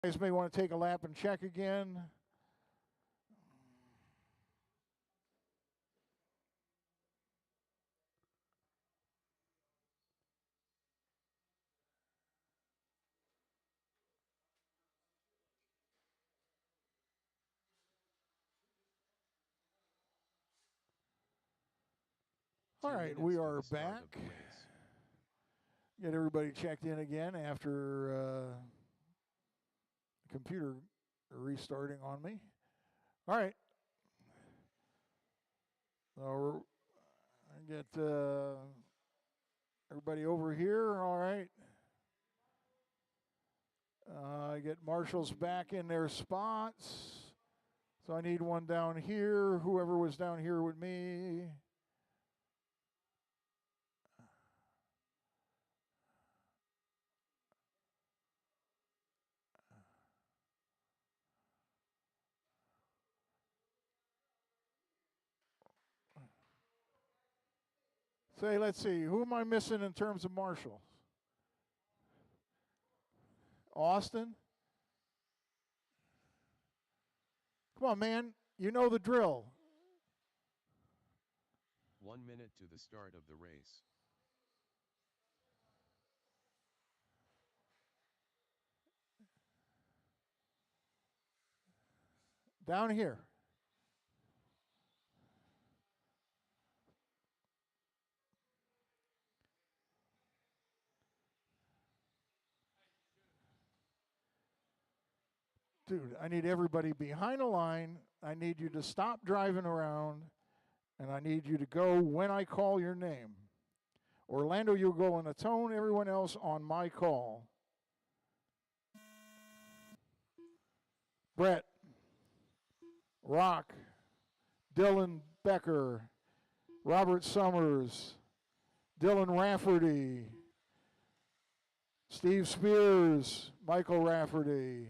Guys may want to take a lap and check again. All right, we are back. Get everybody checked in again after the computer restarting on me. All right. So I get everybody over here. All right. I get marshals back in their spots. So I need one down here. Whoever was down here with me. Say, let's see. Who am I missing in terms of marshals? Austin? Come on, man. You know the drill. 1 minute to the start of the race. Down here. Dude, I need everybody behind the line. I need you to stop driving around, and I need you to go when I call your name. Orlando, you'll go on a tone, everyone else on my call. Brett, Rock, Dylan Becker, Robert Summers, Dylan Rafferty, Steve Spears, Michael Rafferty.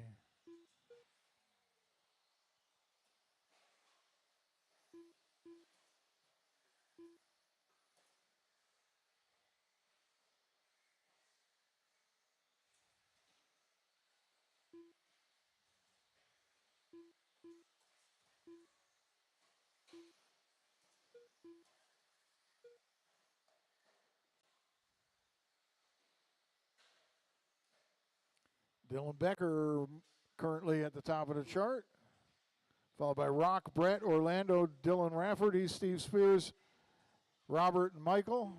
Dylan Becker currently at the top of the chart, followed by Rock, Brett, Orlando, Dylan Rafferty, Steve Spears, Robert, and Michael.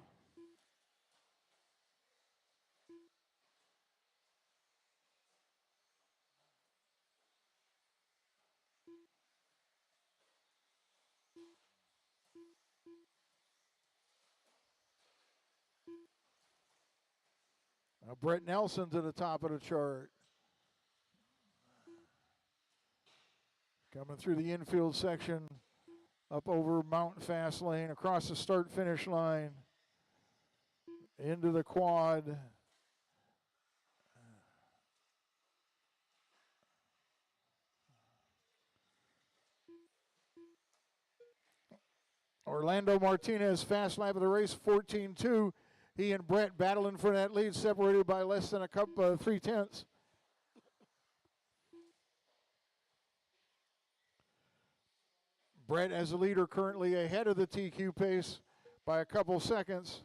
Brett Nelson to the top of the chart. Coming through the infield section, up over Mountain Fast Lane, across the start-finish line, into the quad. Orlando Martinez, fast lap of the race, 14-2. He and Brett battling for that lead, separated by less than a couple, 3/10. Brett as the leader currently ahead of the TQ pace by a couple seconds.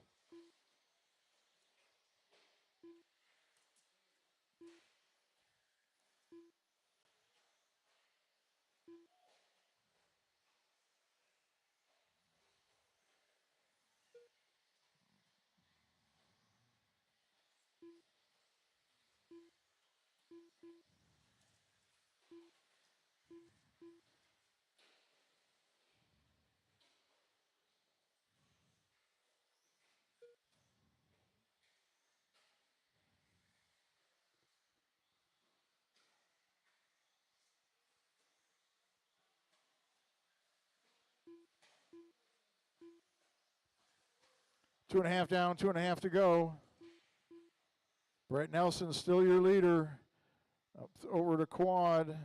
Two and a half down, 2.5 to go. Brett Nelson still your leader. Up over to quad.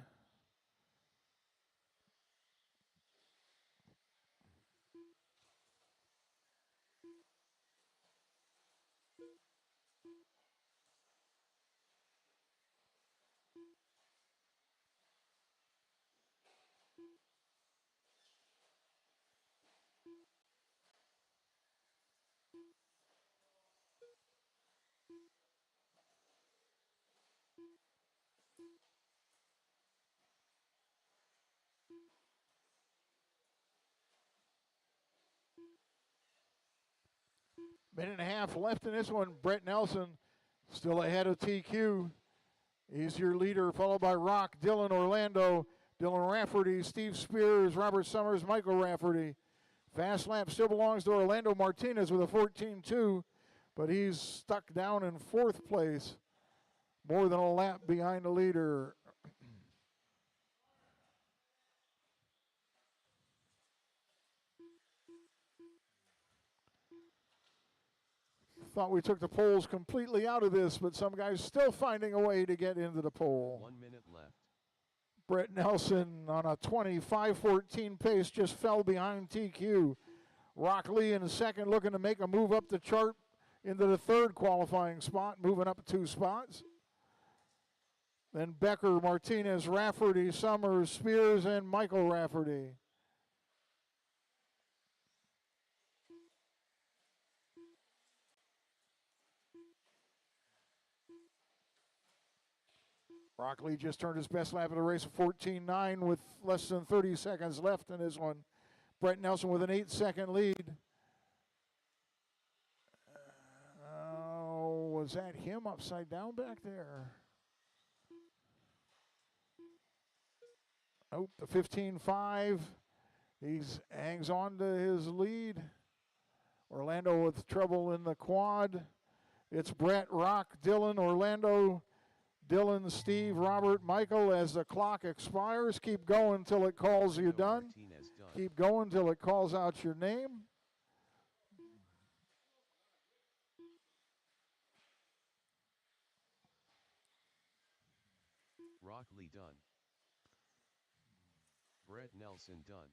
Minute and a half left in this one. Brett Nelson still ahead of TQ. He's your leader, followed by Rock, Dylan Orlando, Dylan Rafferty, Steve Spears, Robert Summers, Michael Rafferty. Fast lap still belongs to Orlando Martinez with a 14-2, but he's stuck down in fourth place, more than a lap behind the leader. Thought we took the poles completely out of this, but some guys still finding a way to get into the pole. 1 minute left. Brett Nelson on a 25-14 pace just fell behind TQ. Rock Lee in second, looking to make a move up the chart into the third qualifying spot, moving up 2 spots. Then Becker, Martinez, Rafferty, Summers, Spears, and Michael Rafferty. Rock Lee just turned his best lap of the race, 14.9 with less than 30 seconds left in this one. Brett Nelson with an 8-second lead. Was that him upside down back there? Oh, the 15.5. He hangs on to his lead. Orlando with trouble in the quad. It's Brett, Rock, Dylan, Orlando, Dylan, Steve, Robert, Michael as the clock expires. Keep going until it calls you done. Keep going until it calls out your name. Rock Lee done. Brett Nelson done.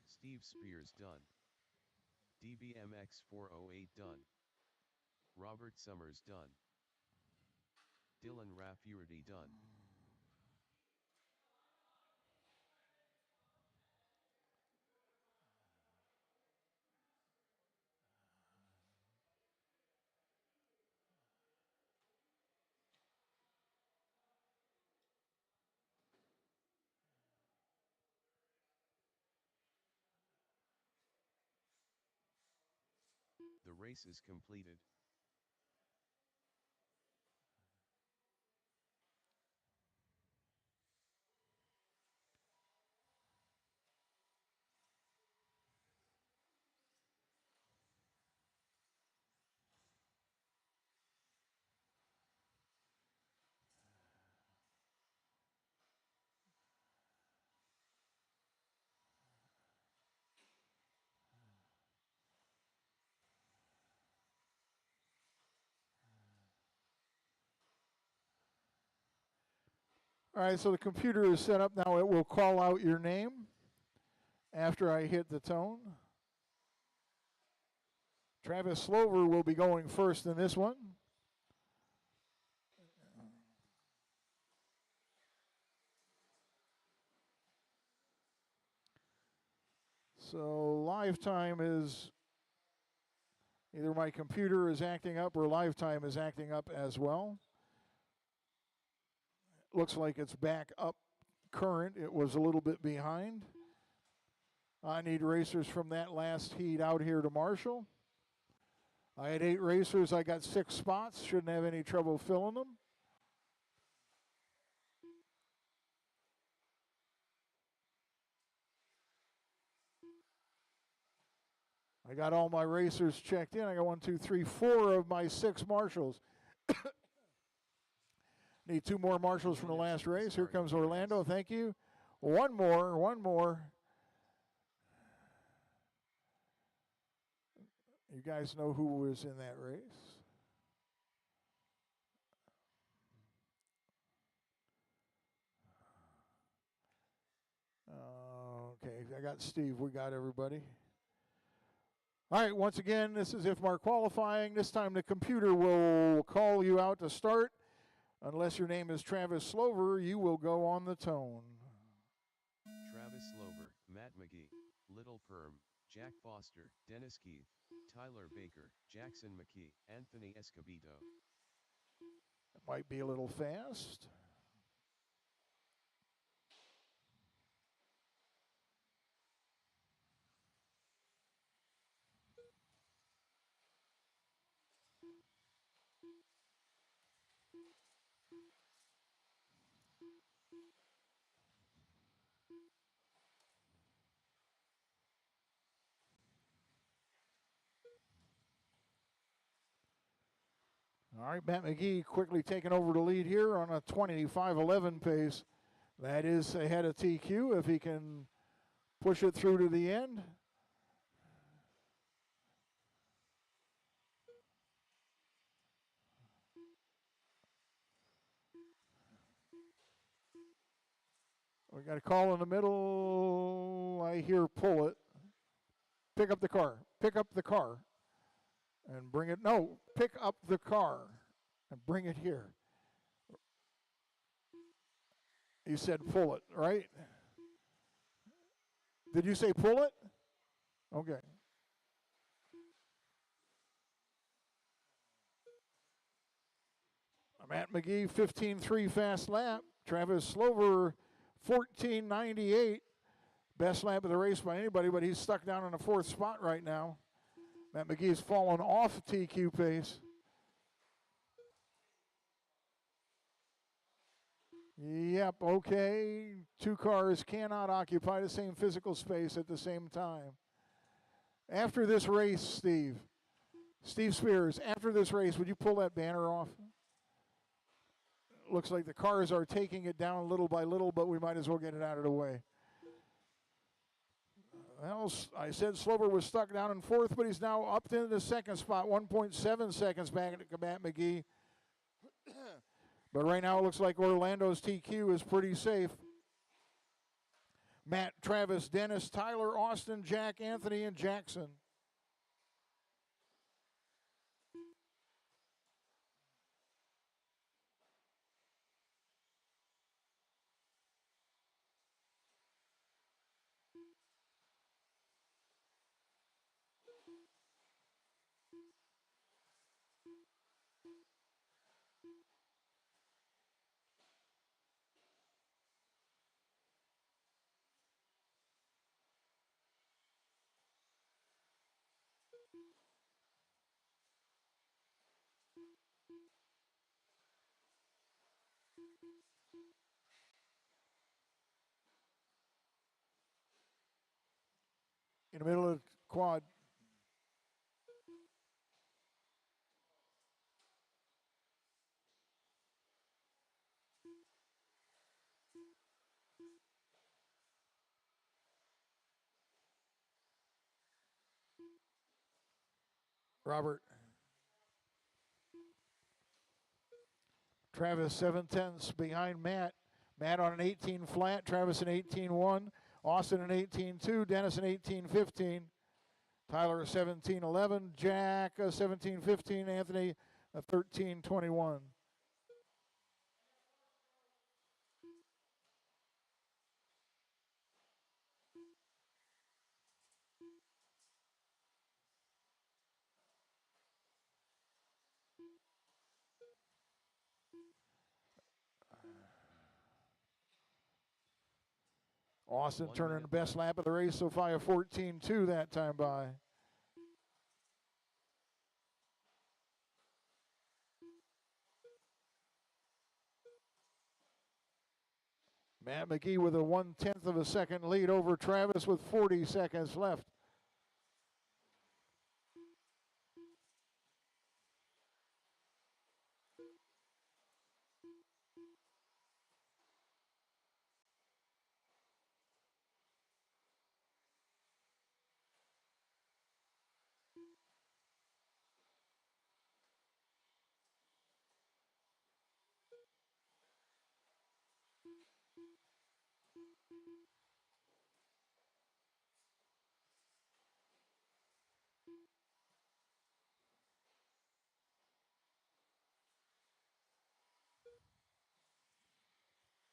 Steve Spears done. DBMX 408 done. Robert Summers done. Dylan Rafferty done. The race is completed. All right, so the computer is set up now. It will call out your name after I hit the tone. Travis Slover will be going first in this one. So lifetime is either my computer is acting up or lifetime is acting up as well. Looks like it's back up current. It was a little bit behind. I need racers from that last heat out here to marshal. I had 8 racers. I got 6 spots. Shouldn't have any trouble filling them. I got all my racers checked in. I got 1, 2, 3, 4 of my 6 marshals. Need 2 more marshals from the last race. Here comes Orlando. Thank you. One more. You guys know who was in that race? Okay, I got Steve. We got everybody. All right, once again, this is IFMAR qualifying. This time the computer will call you out to start. Unless your name is Travis Slover, you will go on the tone. Travis Slover, Matt McGee, Little Perm, Jack Foster, Dennis Keith, Tyler Baker, Jackson McKee, Anthony Escobedo. It might be a little fast. All right, Matt McGee quickly taking over the lead here on a 25-11 pace. That is ahead of TQ if he can push it through to the end. We got a call in the middle. I hear pull it. Pick up the car. Pick up the car. And bring it. No, pick up the car and bring it here. You said pull it, right? Did you say pull it? Okay. Matt McGee, 15.3 fast lap. Travis Slover, 14.98. Best lap of the race by anybody, but he's stuck down in the fourth spot right now. Matt McGee's fallen off TQ pace. Yep, okay. Two cars cannot occupy the same physical space at the same time. After this race, Steve Spears, after this race, would you pull that banner off? Looks like the cars are taking it down little by little, but we might as well get it out of the way. Well, I said Slover was stuck down in fourth, but he's now up into the second spot, 1.7 seconds back at Matt McGee. But right now it looks like Orlando's TQ is pretty safe. Matt, Travis, Dennis, Tyler, Austin, Jack, Anthony, and Jackson. In the middle of the quad. Robert. Travis 7/10 behind Matt. Matt on an 18 flat, Travis an 18-1, Austin an 18-2, Dennis an 18-15, Tyler a 17-11, Jack a 17-15, Anthony a 13-21. Austin turning the best lap of the race so far, a 14-2 that time by. Matt McGee with a 1/10 of a second lead over Travis with 40 seconds left.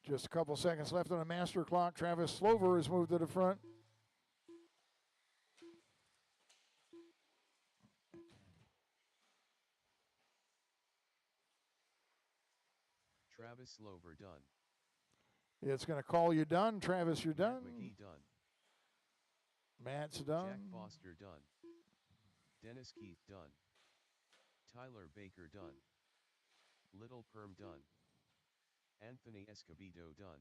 Just a couple seconds left on the master clock. Travis Slover has moved to the front. Travis Slover done. It's going to call you done. Travis, you're done. Matt McGee done. Matt's done. Jack Foster done. Dennis Keith done. Tyler Baker done. Little Perm done. Anthony Escobedo done.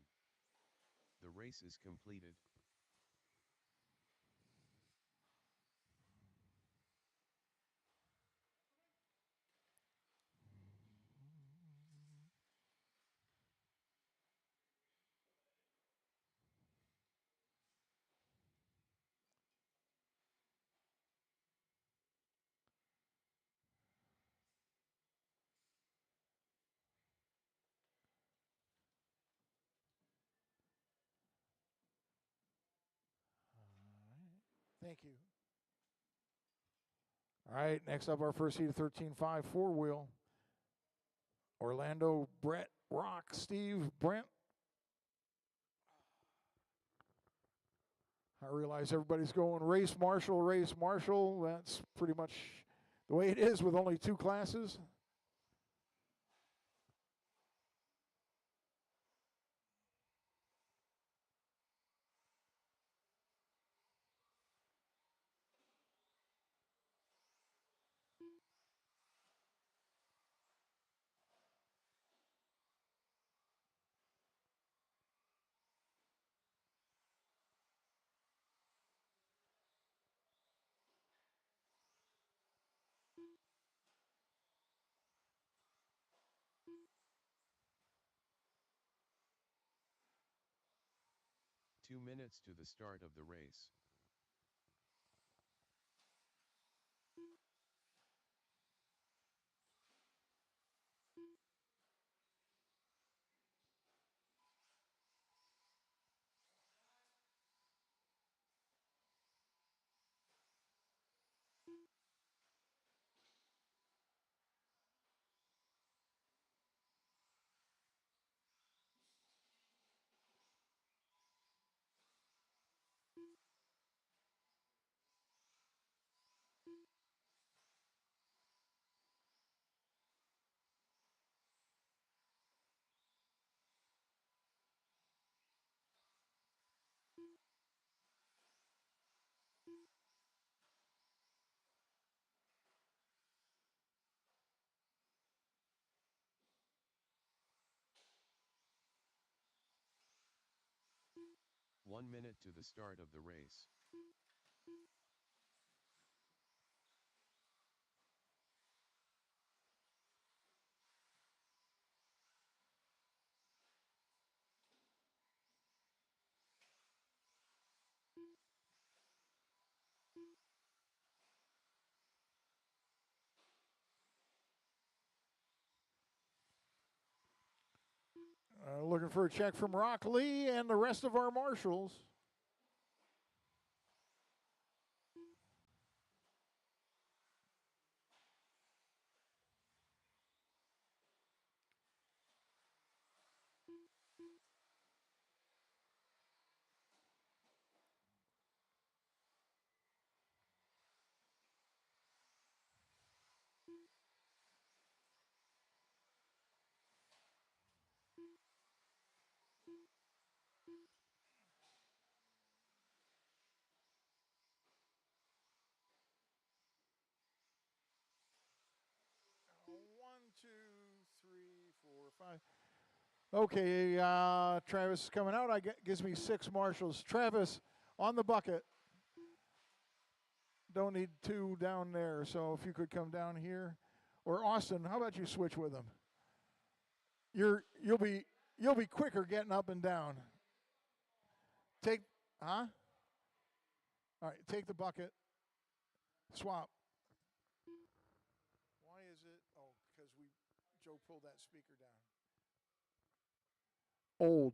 The race is completed. Thank you. All right, next up, our first heat of 13.5 four-wheel. Orlando, Brett, Rock, Steve, Brent. I realize everybody's going race marshal, race marshal. That's pretty much the way it is with only two classes. Two minutes to the start of the race. One minute to the start of the race. Looking for a check from Rock Lee and the rest of our marshals. One, two, three, four, five. Okay, Travis is coming out. Gives me six marshals. Travis, on the bucket. Don't need two down there, so if you could come down here. Or Austin, how about you switch with them? You'll be quicker getting up and down. All right, take the bucket. Swap. Why is it? Oh, because Joe pulled that speaker down. Old.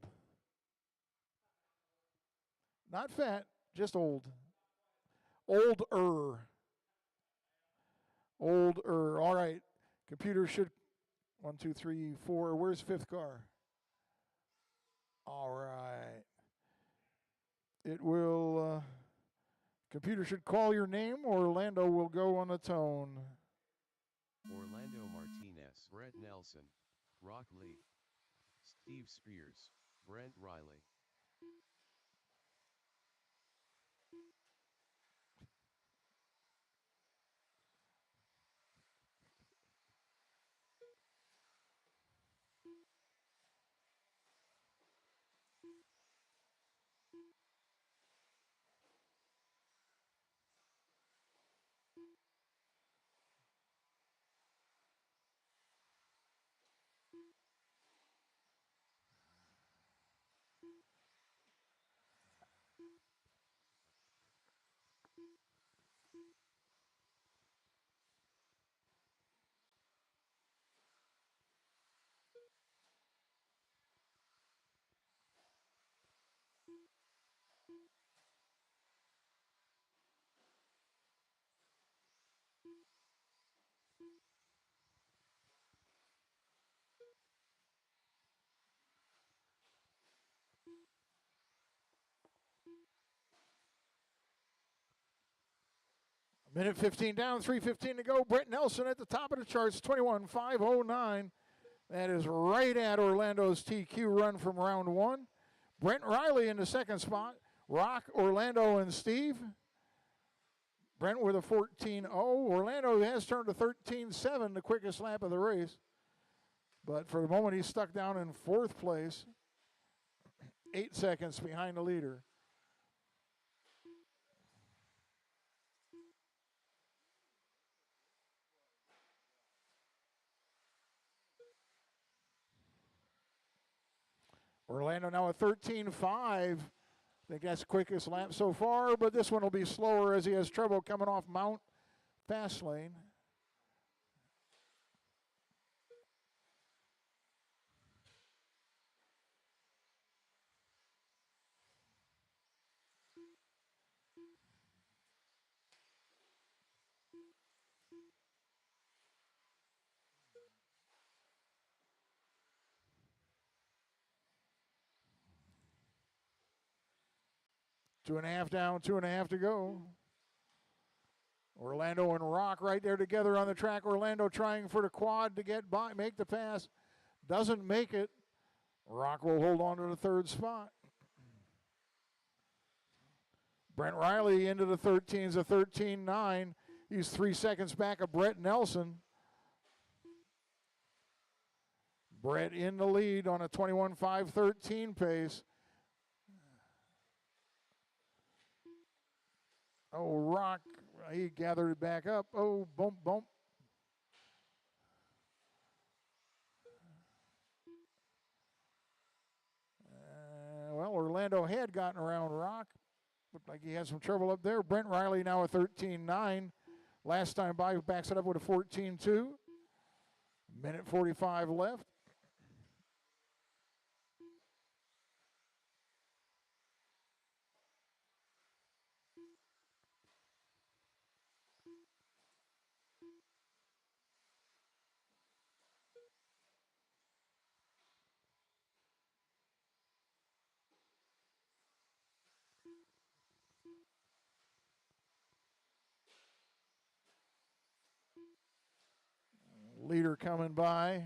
Not fat, just old. Older. Older. All right. Computer should. 1, 2, 3, 4. Where's fifth car? All right. It will. Computer should call your name. Orlando will go on a tone. Orlando Martinez, Brett Nelson, Rock Lee, Steve Spears, Brent Riley. Minute 15 down, 3:15 to go. Brett Nelson at the top of the charts, 21.509. That is right at Orlando's TQ run from round one. Brent Riley in the second spot. Rock, Orlando, and Steve. Brent with a 14.0. Orlando has turned to 13.7, the quickest lap of the race. But for the moment, he's stuck down in fourth place, 8 seconds behind the leader. Orlando now at 13.5. I think that's the quickest lap so far, but this one will be slower as he has trouble coming off Mount Fast Lane. Two and a half down, 2.5 to go. Orlando and Rock right there together on the track. Orlando trying for the quad to get by, make the pass. Doesn't make it. Rock will hold on to the third spot. Brent Riley into the 13s, a 13.9. He's 3 seconds back of Brett Nelson. Brett in the lead on a 21.513 pace. Oh, Rock, he gathered it back up. Oh, bump, bump. Well, Orlando had gotten around Rock. Looked like he had some trouble up there. Brent Riley now a 13.9. Last time by, backs it up with a 14.2. Minute 45 left. Leader coming by,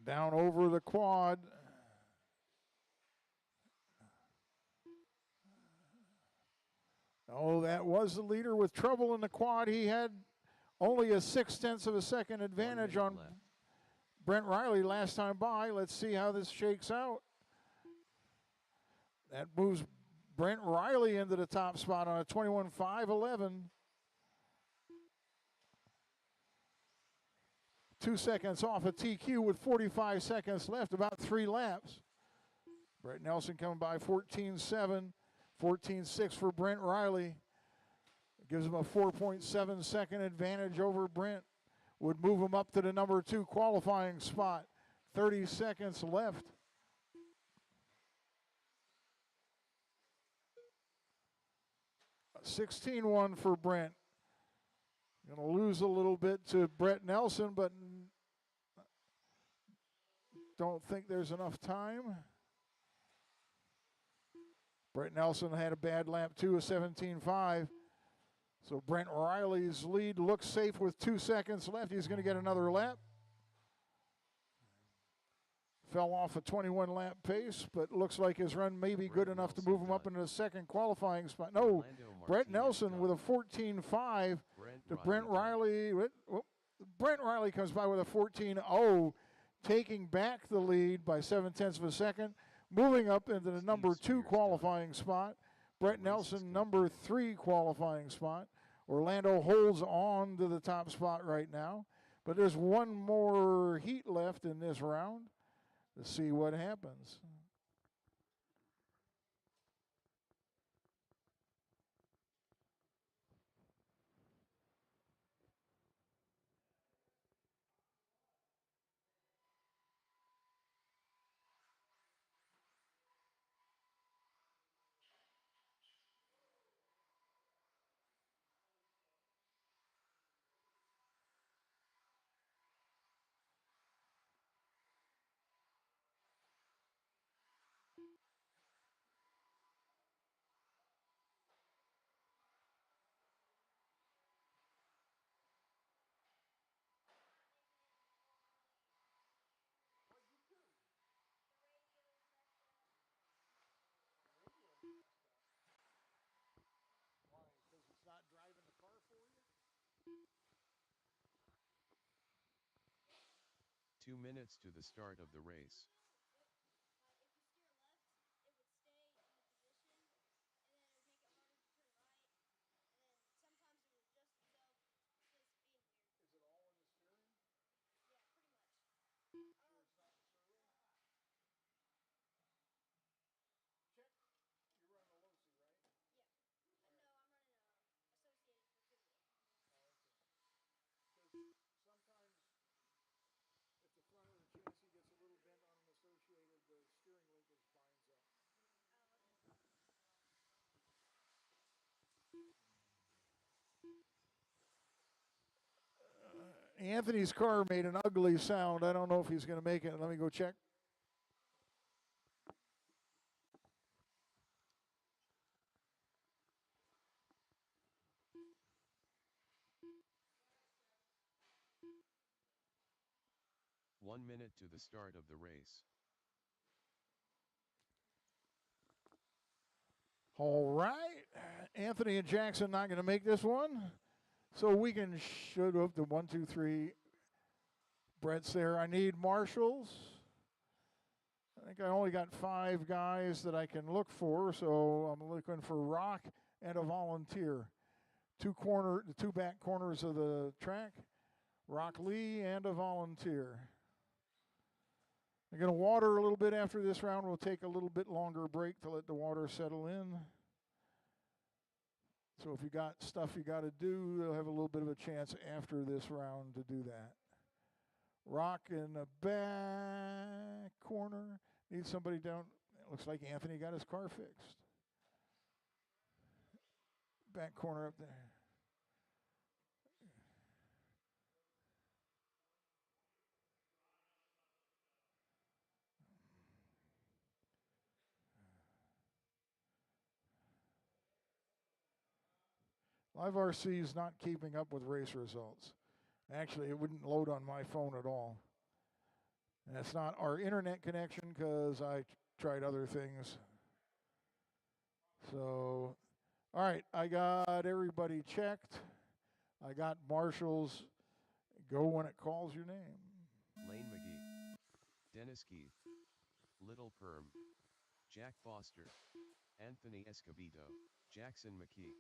down over the quad. Oh, that was the leader with trouble in the quad. He had only a 0.6 of a second advantage on left. Brent Riley last time by. Let's see how this shakes out. That moves Brent Riley into the top spot on a 21.511. 2 seconds off a TQ with 45 seconds left, about 3 laps. Brett Nelson coming by 14.7, 14.6 for Brent Riley. It gives him a 4.7 second advantage over Brent. Would move him up to the number 2 qualifying spot. 30 seconds left. A 16.1 for Brent. Going to lose a little bit to Brett Nelson, but don't think there's enough time. Brett Nelson had a bad lap too, a 17.5. So Brent Riley's lead looks safe with 2 seconds left. He's going to get another lap. Fell off a 21 lap pace, but looks like his run may be good enough to move him up into the second qualifying spot. No, Brett Nelson with a 14.5 to Brent Riley. Brent Riley comes by with a 14.0, taking back the lead by 0.7 of a second. Moving up into the Steve number 2 Spears qualifying spot, Brett The race is Nelson, number complete. 3 qualifying spot. Orlando holds on to the top spot right now, but there's one more heat left in this round to see what happens. Why? Because it's not driving the car for you? 2 minutes to the start of the race. Is it all in the steering? Sure it's not the servo? Check. You're running a Losi, right? Because sometimes if the front of the chassis gets a little bent on an associated, the steering linkage binds up. Anthony's car made an ugly sound. I don't know if he's going to make it. Let me go check. One minute to the start of the race. All right. Anthony and Jackson not going to make this one. So we can shoot up to 1, 2, 3. Brett's there. I need marshals. I think I only got 5 guys that I can look for, so I'm looking for Rock and a volunteer. The 2 back corners of the track, Rock Lee and a volunteer. I'm going to water a little bit after this round. We'll take a little bit longer break to let the water settle in. So if you got stuff you got to do, they'll have a little bit of a chance after this round to do that. Rock in the back corner. Need somebody down. It looks like Anthony got his car fixed. Back corner up there. Live RC is not keeping up with race results. Actually, it wouldn't load on my phone at all. And it's not our internet connection because I tried other things. So, all right, I got everybody checked. I got marshals. Go when it calls your name. Lane McGee, Dennis Keith, Little Perm, Jack Foster, Anthony Escobedo, Jackson McKee.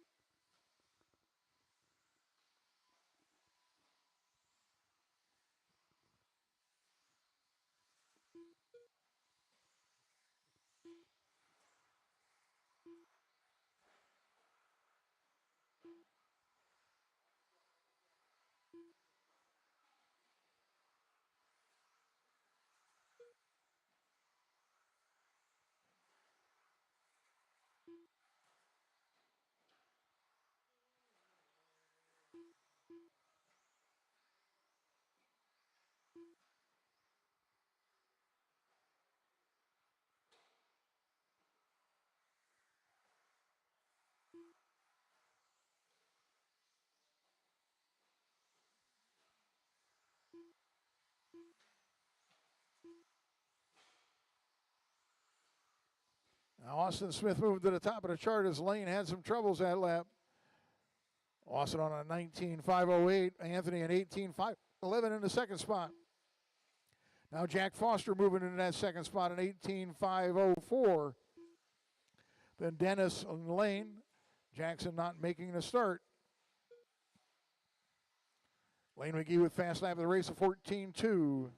Now Austin Smith moved to the top of the chart as Lane had some troubles that lap. Austin on a 19.508. Anthony an 18.511 in the second spot. Now Jack Foster moving into that second spot in 18.504. Then Dennis and Lane. Jackson not making the start. Lane McGee with fast lap of the race of 14.2.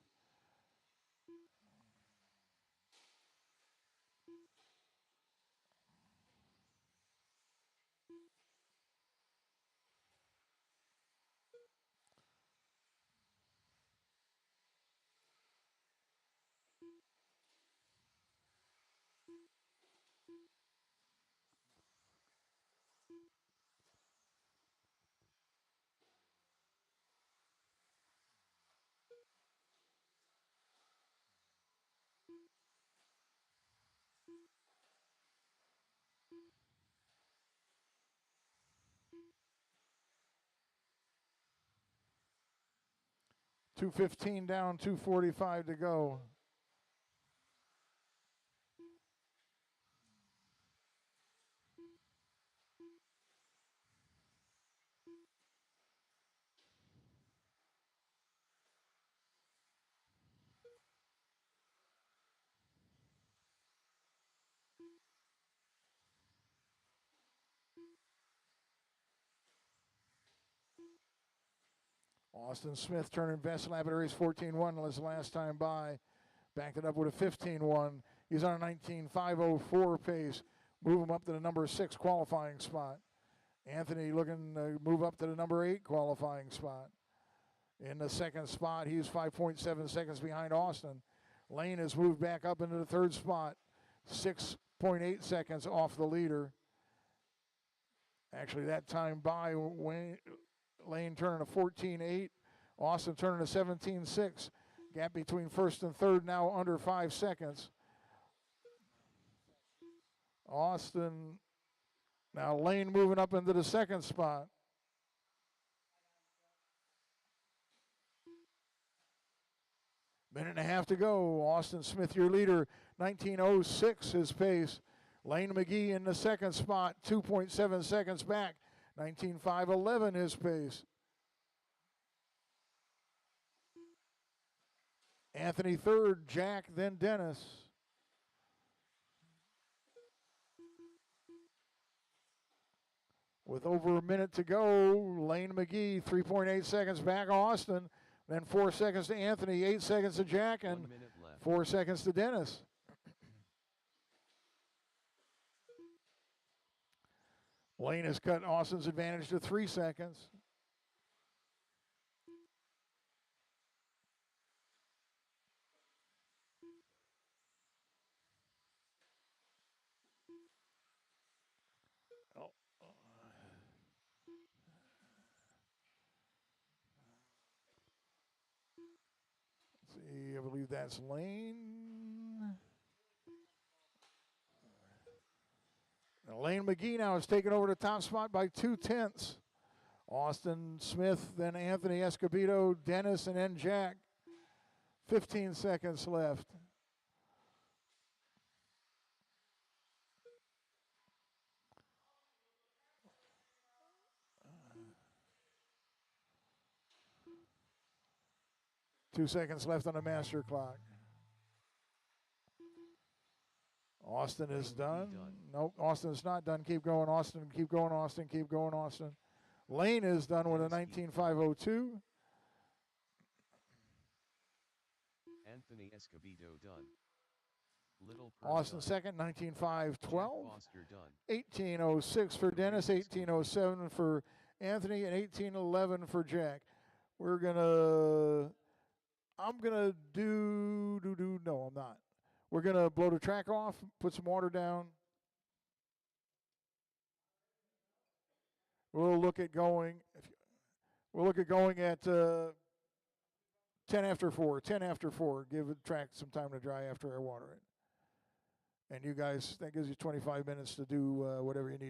.215 down, 2:45 to go. Austin Smith turning best lap of the race 14.1 his last time by. Backed it up with a 15.1. He's on a 19.504 pace. Move him up to the number 6 qualifying spot. Anthony looking to move up to the number 8 qualifying spot. In the second spot, he's 5.7 seconds behind Austin. Lane has moved back up into the third spot, 6.8 seconds off the leader. Actually, that time by Lane turning a 14.8, Austin turning a 17.6. Gap between first and third now under 5 seconds. Austin, now Lane moving up into the second spot. Minute and a half to go. Austin Smith, your leader, 19.06 his pace. Lane McGee in the second spot, 2.7 seconds back, 19.511 his pace. Anthony third, Jack, then Dennis. With over a minute to go, Lane McGee, 3.8 seconds back Austin, then 4 seconds to Anthony, 8 seconds to Jack, and 4 seconds to Dennis. Lane has cut Austin's advantage to 3 seconds. Let's see, I believe that's Lane. Now Lane McGee now has taken over the top spot by 2/10. Austin Smith, then Anthony Escobedo, Dennis, and then Jack. 15 seconds left. Two seconds left on the master clock. Austin is done. Nope, Austin is not done. Keep going, Austin. Keep going, Austin. Keep going, Austin. Lane is done with a 19.502. Anthony Escobedo done. Austin second, 19.512. 18.06 for Dennis, 18.07 for Anthony, and 18.11 for Jack. I'm gonna no, I'm not. We're gonna blow the track off, put some water down. We'll look at going at 10 after 4. 10 after 4. Give the track some time to dry after I water it. And you guys, that gives you 25 minutes to do whatever you need